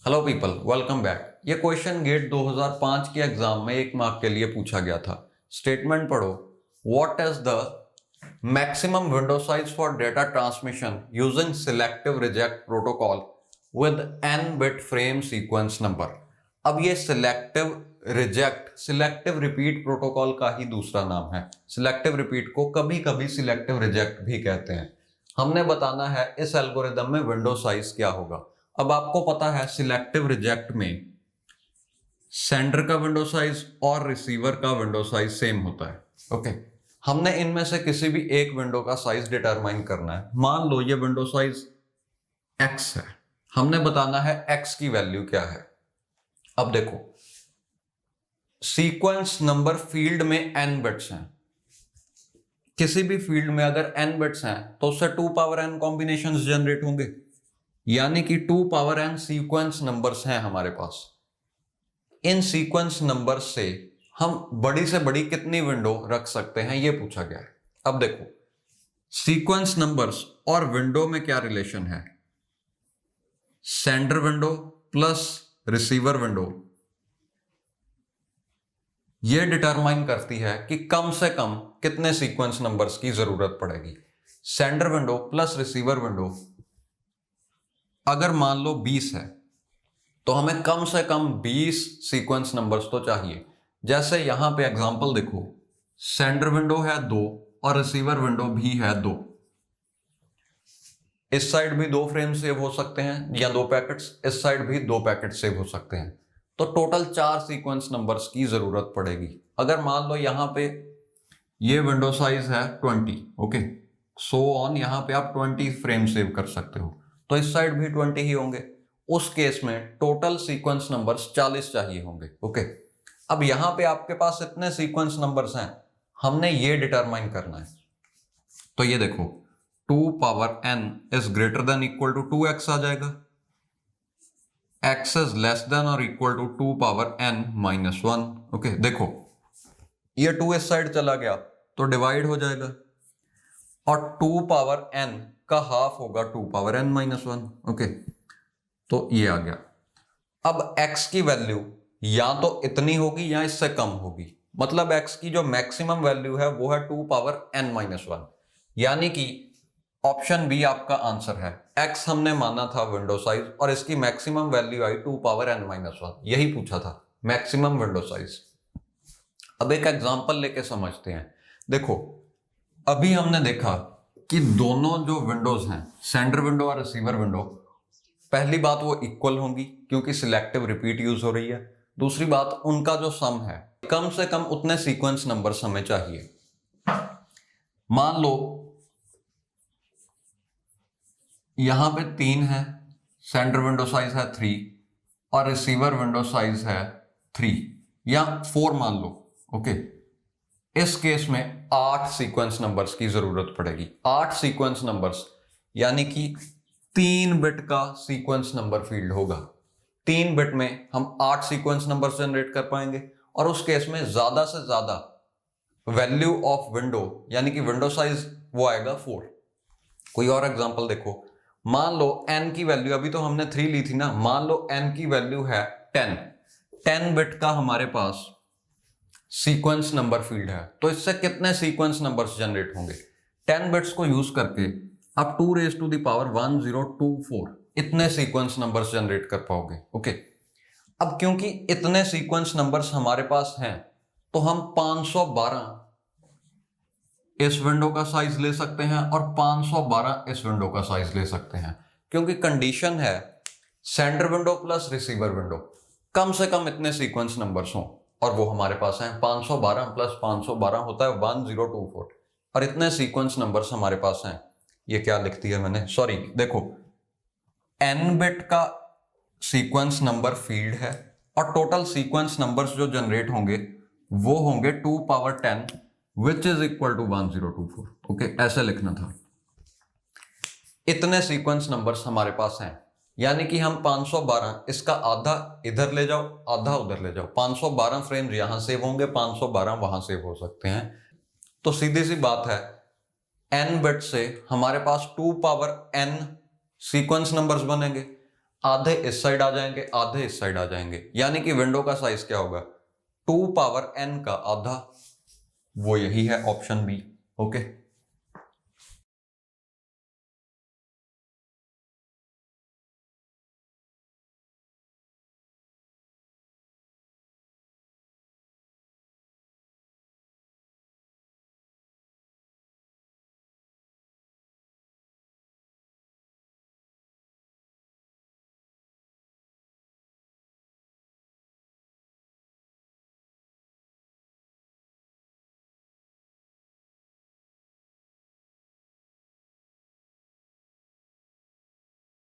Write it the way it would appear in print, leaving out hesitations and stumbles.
Hello people, welcome back. ये question gate 2005 के exam में 1 मार्क के लिए पूछा गया था। स्टेटमेंट पढ़ो। What is the maximum window size for data transmission using selective reject protocol with n bit frame sequence number. अब ये सिलेक्टिव रिपीट प्रोटोकॉल का ही दूसरा नाम है। सिलेक्टिव रिपीट को कभी कभी सिलेक्टिव रिजेक्ट भी कहते हैं। हमने बताना है इस एल्गोरिदम में विंडो साइज क्या होगा। अब आपको पता है सिलेक्टिव रिजेक्ट में सेंडर का विंडो साइज और रिसीवर का विंडो साइज सेम होता है। ओके, हमने इनमें से किसी भी एक विंडो का साइज डिटरमाइन करना है। मान लो ये विंडो साइज x है, हमने बताना है x की वैल्यू क्या है। अब देखो, सीक्वेंस नंबर फील्ड में n बिट्स हैं। किसी भी फील्ड में अगर n बिट्स हैं तो उससे 2 पावर n कॉम्बिनेशंस जनरेट होंगे, यानी कि 2 पावर n सीक्वेंस नंबर्स हैं हमारे पास। इन सीक्वेंस नंबर्स से हम बड़ी से बड़ी कितनी विंडो रख सकते हैं, यह पूछा गया है। अब देखो, सीक्वेंस नंबर्स और विंडो में क्या रिलेशन है? Sender window plus receiver window यह डिटरमाइन करती है कि कम से कम कितने सीक्वेंस नंबर्स की जरूरत पड़ेगी। Sender window plus receiver window अगर मान लो 20 है तो हमें कम से कम 20 सीक्वेंस नंबर्स तो चाहिए। जैसे यहां पे एग्जांपल देखो, सेंडर विंडो है 2 और रिसीवर विंडो भी है 2। इस साइड भी 2 फ्रेम सेव हो सकते हैं या 2 पैकेट्स, इस साइड भी 2 पैकेट सेव हो सकते हैं। तो टोटल 4 सीक्वेंस नंबर्स की जरूरत पड़ेगी। अगर मान लो यहां पे ये विंडो साइज है 20, ओके, सो ऑन, यहां पे आप 20 फ्रेम सेव कर सकते हो, तो इस साइड भी 20 ही होंगे। उस केस में टोटल सीक्वेंस नंबर्स 40 चाहिए होंगे। ओके, अब यहां पे आपके पास इतने सीक्वेंस नंबर्स हैं, हमने ये डिटरमाइन करना है। तो ये देखो, 2 power n is greater than equal to 2x आ जाएगा। x इज लेस देन और equal to 2 power n minus 1। Okay, देखो ये 2 इस साइड चला गया तो डिवाइड हो जाएगा, और 2 पावर n का हाफ होगा 2 पावर n माइनस 1। ओके, तो ये आ गया। अब x की वैल्यू या तो इतनी होगी या इससे कम होगी, मतलब x की जो मैक्सिमम वैल्यू है वो है 2 पावर n माइनस 1, यानी कि ऑप्शन बी आपका आंसर है। x हमने माना था विंडो साइज और इसकी मैक्सिमम वैल्यू आई 2 पावर n माइनस 1, यही पूछा था, मैक्सिमम विंडो साइज। अब एक एग्जांपल लेके समझते हैं। देखो, अभी हमने देखा कि दोनों जो विंडोज हैं, सेंडर विंडो और रिसीवर विंडो, पहली बात वो इक्वल होंगी क्योंकि सिलेक्टिव रिपीट यूज हो रही है। दूसरी बात, उनका जो सम है कम से कम उतने सीक्वेंस नंबर्स हमें चाहिए। मान लो यहां पे 3 है, सेंडर विंडो साइज है 3 और रिसीवर विंडो साइज है 3 या 4 मान लो। ओके, इस केस में 8 सीक्वेंस नंबर्स की जरूरत पड़ेगी। 8 सीक्वेंस नंबर्स यानी कि 3 बिट का सीक्वेंस नंबर फील्ड होगा। 3 बिट में हम 8 सीक्वेंस नंबर्स जनरेट कर पाएंगे, और उस केस में ज्यादा से ज्यादा वैल्यू ऑफ विंडो यानी कि विंडो साइज वो आएगा 4। कोई और एग्जांपल देखो, मान लो n की वैल्यू, अभी तो हमने 3 ली थी ना, मान लो n की वैल्यू है 10 बिट का हमारे पास सीक्वेंस नंबर फील्ड है, तो इससे कितने सीक्वेंस नंबर्स जनरेट होंगे? 10 बिट्स को यूज करके आप 2 रेज टू द पावर 1024 इतने सीक्वेंस नंबर्स जनरेट कर पाओगे। ओके, अब क्योंकि इतने सीक्वेंस नंबर्स हमारे पास हैं तो हम 512 इस विंडो का साइज ले सकते हैं और 512 इस विंडो का साइज ले सकते हैं, क्योंकि कंडीशन है sender window plus receiver window कम से कम इतने सीक्वेंस नंबर्स हों, और वो हमारे पास हैं 512 प्लस 512 होता है 1024, और इतने सीक्वेंस नंबर्स हमारे पास हैं। ये क्या लिख दिया मैंने, सॉरी, देखो n बिट का सीक्वेंस नंबर फील्ड है और टोटल सीक्वेंस नंबर्स जो जनरेट होंगे वो होंगे 2 power 10 which is equal to 1024। Okay, ऐसे लिखना था। इतने सीक्वेंस नंबर्स हमारे पास हैं, यानी कि हम 512, इसका आधा इधर ले जाओ आधा उधर ले जाओ, 512 फ्रेम यहां सेव होंगे, 512 वहां सेव हो सकते हैं। तो सीधी सी बात है, n बिट से हमारे पास 2 पावर n सीक्वेंस नंबर्स बनेंगे। आधे इस साइड आ जाएंगे, आधे इस साइड आ जाएंगे, यानी कि विंडो का साइज क्या होगा, 2 पावर n का आधा, वो यही है ऑप्शन बी। ओके,